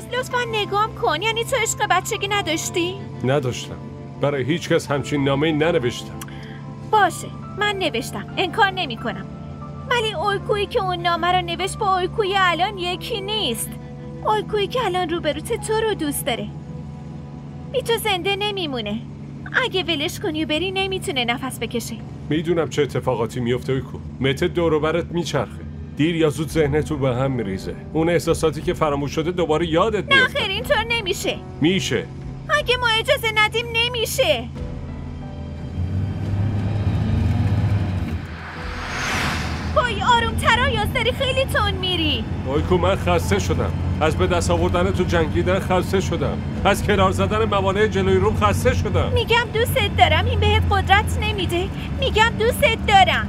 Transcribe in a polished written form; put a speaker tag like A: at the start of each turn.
A: کجاست؟ لطفا نگام کن. یعنی تو عشق بچگی نداشتی؟
B: نداشتم. برای هیچ کس همچین نامه‌ای ننوشتم.
A: باشه، من نوشتم، انکار نمی کنم. ولی اویکویی که اون نامه رو نوشت با اویکویی الان یکی نیست. اویکویی که الان روبروت تو رو دوست داره. بی تو زنده نمیمونه. اگه ولش کنی و بری نمیتونه نفس بکشه.
B: میدونم چه اتفاقاتی میفته اویکو. مته دور و برت میچرخه. دیر یا زود ذهنت رو به هم میریزه. اون احساساتی که فراموش شده دوباره یادت میفته.
A: نه خیر، اینطور نمیشه.
B: میشه.
A: اگه ما اجازه ندیم نمیشه. وای آرومتر آیاز، داری خیلی تون میری.
B: اویکو من خسته شدم. از به دست آوردن تو جنگیدن خسته شدم. از کنار زدن موانع جلوی روم خسته شدم.
A: میگم دوستت دارم، این بهت قدرت نمیده. میگم دوستت دارم.